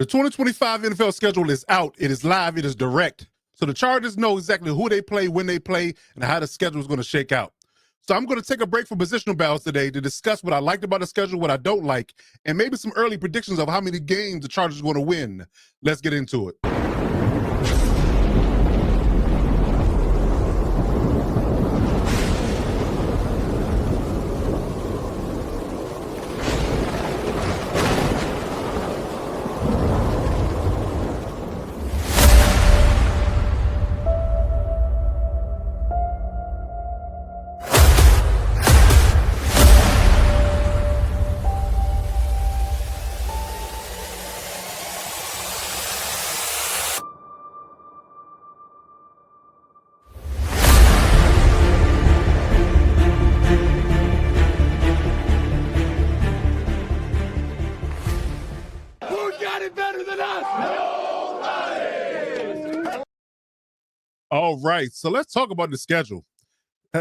The 2025 NFL schedule is out. It is live. It is direct. So the Chargers know exactly who they play, when they play, and how the schedule is going to shake out. So I'm going to take a break from positional battles today to discuss what I liked about the schedule, what I don't like, and maybe some early predictions of how many games the Chargers are going to win. Let's get into it. All right, so let's talk about the schedule.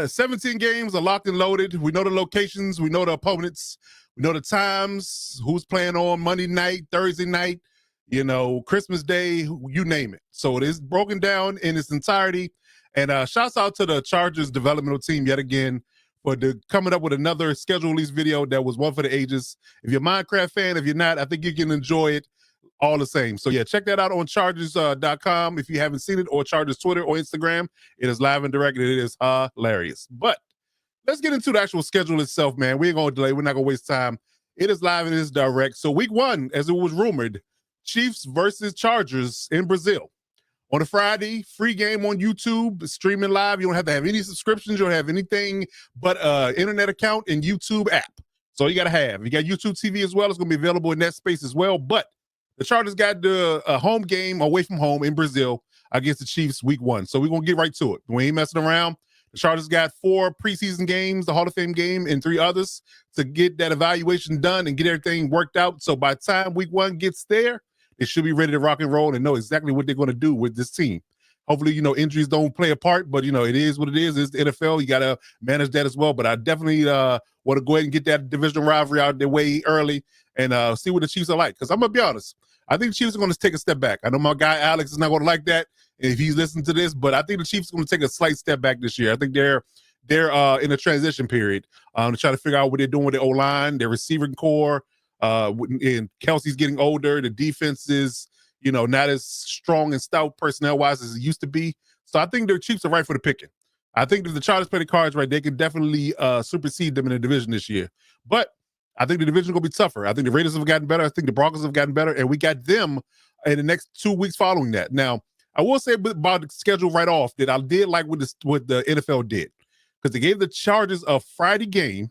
17 games are locked and loaded. We know the locations, we know the opponents, we know the times, who's playing on Monday night, Thursday night, Christmas Day, you name it. So it is broken down in its entirety. And shouts out to the Chargers developmental team yet again for coming up with another schedule release video that was one for the ages. If you're a Minecraft fan, if you're not, I think you can enjoy it all the same. So yeah, check that out on chargers.com if you haven't seen it, or Chargers Twitter or Instagram. It is live and direct, and it is hilarious. But let's get into the actual schedule itself, man. We ain't gonna delay. We're not gonna waste time. It is live and it is direct. So week one, as it was rumored, Chiefs versus Chargers in Brazil. On a Friday, free game on YouTube, streaming live. You don't have to have any subscriptions. You don't have anything but internet account and YouTube app. So you got to have. You got YouTube TV as well. It's going to be available in that space as well. But the Chargers got the home game away from home in Brazil against the Chiefs week one. So we're going to get right to it. We ain't messing around. The Chargers got 4 preseason games, the Hall of Fame game, and 3 others to get that evaluation done and get everything worked out. So by the time week one gets there, they should be ready to rock and roll and know exactly what they're going to do with this team. Hopefully, injuries don't play a part, but, it is what it is. It's the NFL. You got to manage that as well. But I definitely want to go ahead and get that divisional rivalry out of their way early and see what the Chiefs are like. Because I'm going to be honest, I think the Chiefs are going to take a step back. I know my guy Alex is not going to like that if he's listening to this, but I think the Chiefs are going to take a slight step back this year. I think they're in a transition period to try to figure out what they're doing with their O-line, their receiving core. And Kelsey's getting older. The defense is, not as strong and stout personnel-wise as it used to be. So I think their Chiefs are right for the picking. I think if the Chargers play the cards right, they can definitely supersede them in the division this year. But I think the division is going to be tougher. I think the Raiders have gotten better. I think the Broncos have gotten better. And we got them in the next 2 weeks following that. Now, I will say about the schedule right off that I did like what the NFL did. Because they gave the Chargers a Friday game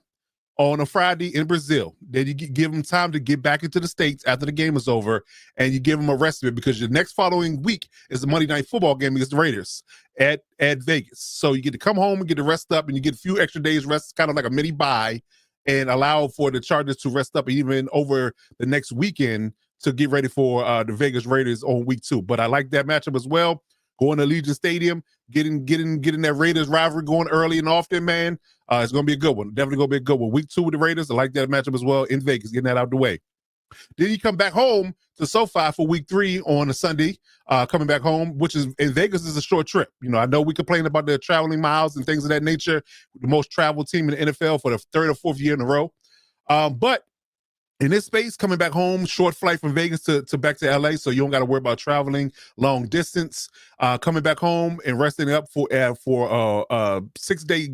on a Friday in Brazil. Then you give them time to get back into the States after the game is over, and you give them a respite because your next following week is the Monday Night Football game against the Raiders at Vegas. So you get to come home and get to rest up, and you get a few extra days rest, kind of like a mini bye, and allow for the Chargers to rest up even over the next weekend to get ready for the Vegas Raiders on week 2. But I like that matchup as well. Going to Allegiant Stadium, getting that Raiders rivalry going early and often, man. It's going to be a good one. Definitely going to be a good one. Week 2 with the Raiders, I like that matchup as well in Vegas, getting that out of the way. Then you come back home to SoFi for week 3 on a Sunday, coming back home, which is in Vegas is a short trip. I know we complain about the traveling miles and things of that nature. The most traveled team in the NFL for the 3rd or 4th year in a row. But in this space, coming back home, short flight from Vegas to back to LA, so you don't got to worry about traveling long distance. Coming back home and resting up for a 6-day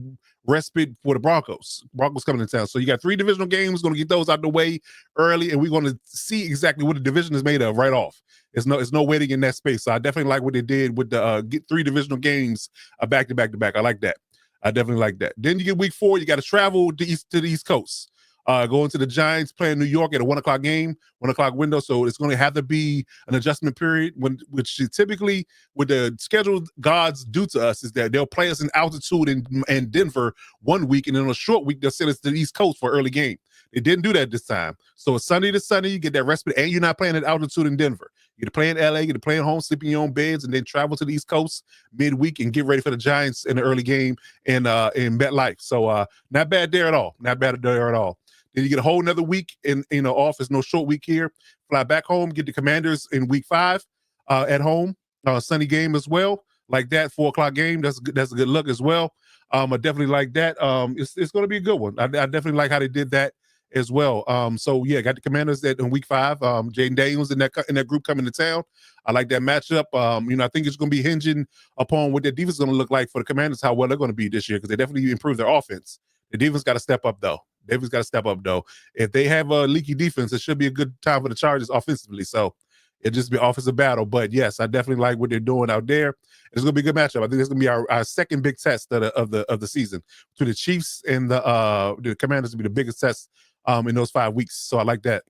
respite for the Broncos. Broncos coming to town. So you got 3 divisional games, going to get those out the way early, and we're going to see exactly what the division is made of right off. It's no waiting in that space. So I definitely like what they did with the get 3 divisional games back to back to back. I like that. I definitely like that. Then you get week 4, you got to travel to the East Coast. Going to the Giants, playing New York at a 1 o'clock game, 1 o'clock window. So it's going to have to be an adjustment period, which typically with the scheduled gods do to us is that they'll play us in altitude in Denver 1 week, and then on a short week, they'll send us to the East Coast for early game. They didn't do that this time. So it's Sunday to Sunday, you get that respite, and you're not playing at altitude in Denver. You get to play in LA, you get to play at home, sleep in your own beds, and then travel to the East Coast midweek and get ready for the Giants in the early game in MetLife. So not bad there at all. Not bad there at all. Then you get a whole another week in office, no short week here. Fly back home, get the Commanders in week 5 at home. Sunny game as well, like that 4 o'clock game. That's a good look as well. I definitely like that. It's going to be a good one. I definitely like how they did that as well. So yeah, got the Commanders in week 5. Jaden Daniels in that group coming to town. I like that matchup. I think it's going to be hinging upon what their defense is going to look like for the Commanders, how well they're going to be this year, because they definitely improved their offense. The defense got to step up though. Davis got to step up though. If they have a leaky defense, it should be a good time for the Chargers offensively. So it'll just be offensive battle. But yes, I definitely like what they're doing out there. It's going to be a good matchup. I think it's going to be our second big test of the season. To the Chiefs and the Commanders will be the biggest test in those 5 weeks. So I like that.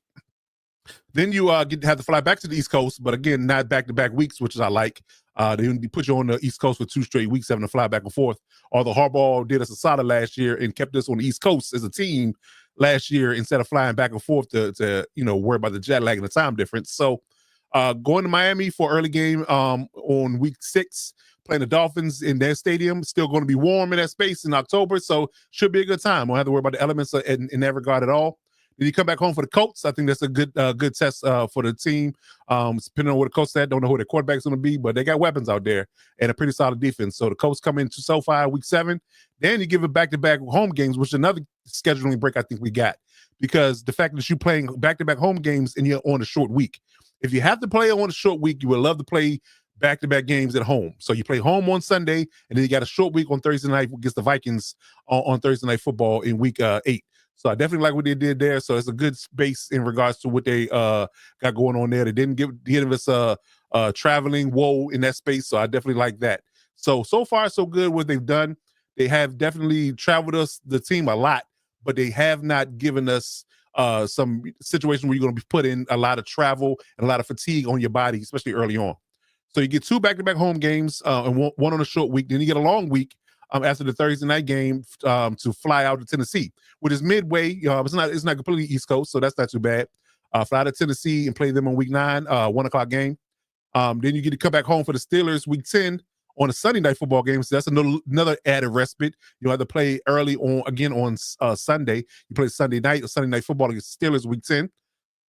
Then you get to have to fly back to the East Coast, but again, not back-to-back weeks, which is I like. They put you on the East Coast for 2 straight weeks, having to fly back and forth. Although Harbaugh did us a solid last year and kept us on the East Coast as a team last year instead of flying back and forth to worry about the jet lag and the time difference. So going to Miami for early game on week 6, playing the Dolphins in their stadium. Still going to be warm in that space in October, so should be a good time. Won't have to worry about the elements in that regard at all. Did he come back home for the Colts? I think that's a good test for the team. Depending on where the Colts at, don't know who their quarterback's going to be, but they got weapons out there and a pretty solid defense. So the Colts come into SoFi week 7. Then you give it back-to-back home games, which is another scheduling break I think we got, because the fact that you're playing back-to-back home games and you're on a short week. If you have to play on a short week, you would love to play back-to-back games at home. So you play home on Sunday, and then you got a short week on Thursday night against the Vikings on Thursday Night Football in week 8. So I definitely like what they did there. So it's a good space in regards to what they got going on there. They didn't give us traveling woe in that space. So I definitely like that. So far, so good what they've done. They have definitely traveled the team a lot, but they have not given us some situation where you're going to be put in a lot of travel and a lot of fatigue on your body, especially early on. So you get 2 back-to-back home games and one on a short week. Then you get a long week after the Thursday night game to fly out to Tennessee, which is midway. It's not completely East Coast, so that's not too bad. Fly to Tennessee and play them on week 9, 1 o'clock game. Then you get to come back home for the Steelers week 10 on a Sunday Night Football game. So that's another added respite. You have to play early on Sunday. You play Sunday night or Sunday Night Football against Steelers week 10.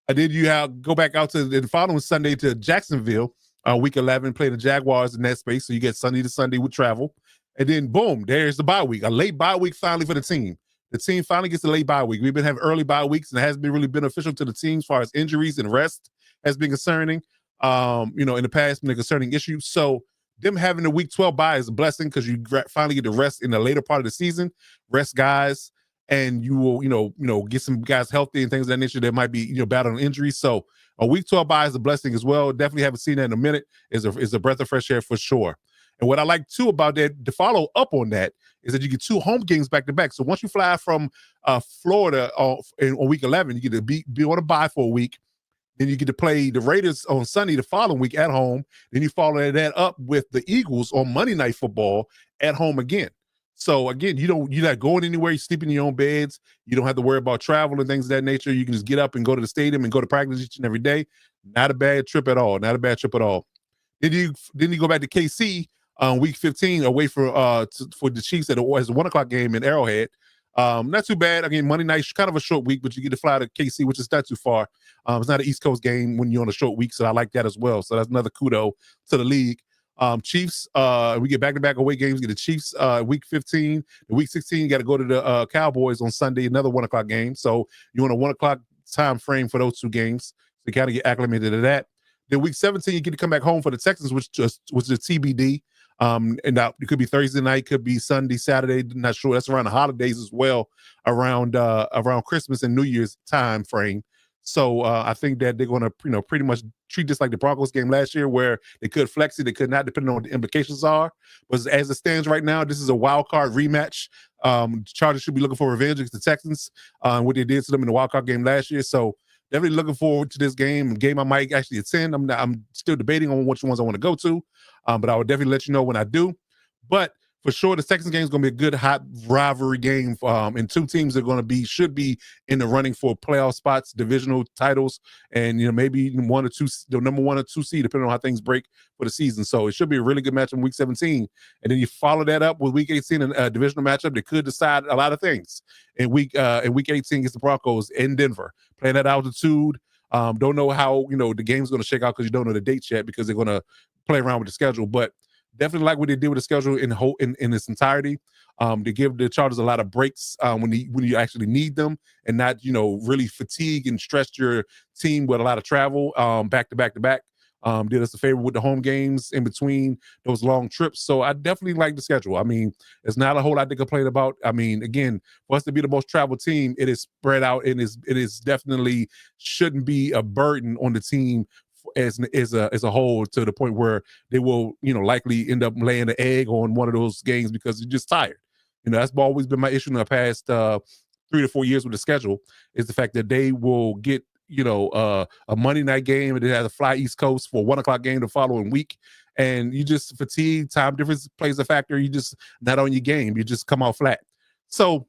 And then you go back out to the following Sunday to Jacksonville, week 11, play the Jaguars in that space. So you get Sunday to Sunday with travel. And then boom, there's the bye week, a late bye week finally for the team. The team finally gets a late bye week. We've been having early bye weeks, and it has been really beneficial to the team as far as injuries and rest has been concerning. In the past, been a concerning issue. So them having the week 12 bye is a blessing, because you finally get to rest in the later part of the season, rest guys, and you will, get some guys healthy and things of that nature that might be, battling injuries. So a week 12 bye is a blessing as well. Definitely haven't seen that in a minute. Is a breath of fresh air for sure. And what I like too about that, to follow up on that, is that you get 2 home games back to back. So once you fly from Florida on week 11, you get to be on a bye for a week. Then you get to play the Raiders on Sunday the following week at home. Then you follow that up with the Eagles on Monday Night Football at home again. So again, you're not going anywhere. You sleep in your own beds. You don't have to worry about travel and things of that nature. You can just get up and go to the stadium and go to practice each and every day. Not a bad trip at all. Not a bad trip at all. Then you go back to KC week 15 away for the Chiefs as a 1 o'clock game in Arrowhead. Not too bad. Again, Monday night, kind of a short week, but you get to fly to KC, which is not too far. It's not an East Coast game when you're on a short week, so I like that as well. So that's another kudo to the league. Chiefs, we get back-to-back away games. Get the Chiefs week 15. The week 16, you got to go to the Cowboys on Sunday, another 1 o'clock game. So you want a 1 o'clock time frame for those 2 games. So you kind of get acclimated to that. Then week 17, you get to come back home for the Texans, which is TBD. And now it could be Thursday night, could be Sunday, Saturday, not sure. That's around the holidays as well, around Christmas and New Year's time frame. So I think that they're going to, pretty much treat this like the Broncos game last year, where they could flex it, they could not, depending on what the implications are. But as it stands right now, this is a wild card rematch. Chargers should be looking for revenge against the Texans, what they did to them in the wild card game last year. So definitely looking forward to this game I might actually attend. I'm still debating on which ones I want to go to, but I will definitely let you know when I do. But for sure the Texans game is going to be a good hot rivalry game. And two teams are going to should be in the running for playoff spots, divisional titles, and maybe one or two, the number one or two seed, depending on how things break for the season. So it should be a really good match in week 17. And then you follow that up with week 18, a divisional matchup that could decide a lot of things. In week 18 against the Broncos in Denver, playing at altitude. Don't know how the game's going to shake out because you don't know the dates yet because they're going to play around with the schedule, but definitely like what they did with the schedule in its entirety. To give the Chargers a lot of breaks when you actually need them, and not really fatigue and stress your team with a lot of travel back to back to back. Did us a favor with the home games in between those long trips. So I definitely like the schedule. I mean, it's not a whole lot to complain about. I mean, again, for us to be the most traveled team, it is spread out and it is definitely shouldn't be a burden on the team as a whole, to the point where they will likely end up laying an egg on one of those games because you're just tired. That's always been my issue in the past 3 to 4 years with the schedule, is the fact that they will get a Monday night game and they have to fly East Coast for a 1 o'clock game the following week, and you just fatigue. Time difference plays a factor. You just not on your game. You just come out flat. So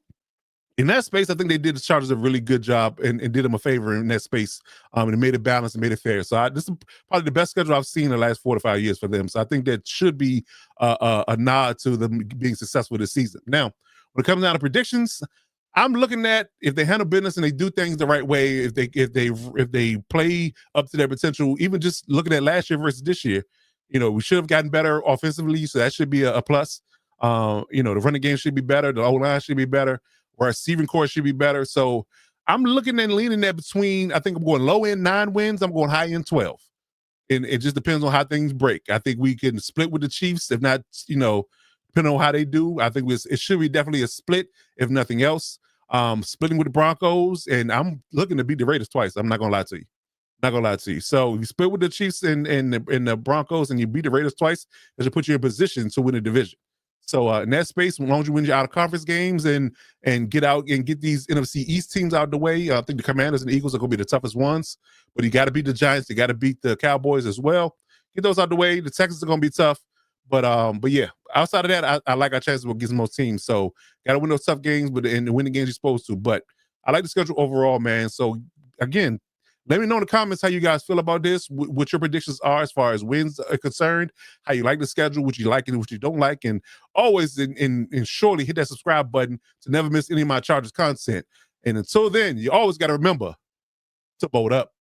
in that space, I think they did the Chargers a really good job and did them a favor in that space. And it made it balanced and made it fair. So this is probably the best schedule I've seen in the last 4 to 5 years for them. So I think that should be a nod to them being successful this season. Now, when it comes down to predictions, I'm looking at if they handle business and they do things the right way, if they play up to their potential, even just looking at last year versus this year, we should have gotten better offensively, so that should be a plus. The running game should be better, the O-line should be better, or receiving core should be better. So I'm looking and leaning there between, I think I'm going low end 9 wins, I'm going high end 12. And it just depends on how things break. I think we can split with the Chiefs, if not, depending on how they do. I think it should be definitely a split, if nothing else. Splitting with the Broncos, and I'm looking to beat the Raiders twice. I'm not gonna lie to you. Not gonna lie to you. So if you split with the Chiefs and the Broncos, and you beat the Raiders twice, that should put you in position to win the division. So in that space, as long as you win your out of conference games and get out and get these NFC East teams out of the way, I think the Commanders and the Eagles are gonna be the toughest ones. But you got to beat the Giants. You got to beat the Cowboys as well. Get those out of the way. The Texans are gonna be tough. But yeah, outside of that, I like our chances against most teams. So got to win those tough games, but and win the games you're supposed to. But I like the schedule overall, man. So again, let me know in the comments how you guys feel about this, what your predictions are as far as wins are concerned, how you like the schedule, what you like and what you don't like, and always and surely hit that subscribe button to never miss any of my Chargers content. And until then, you always got to remember to bolt up.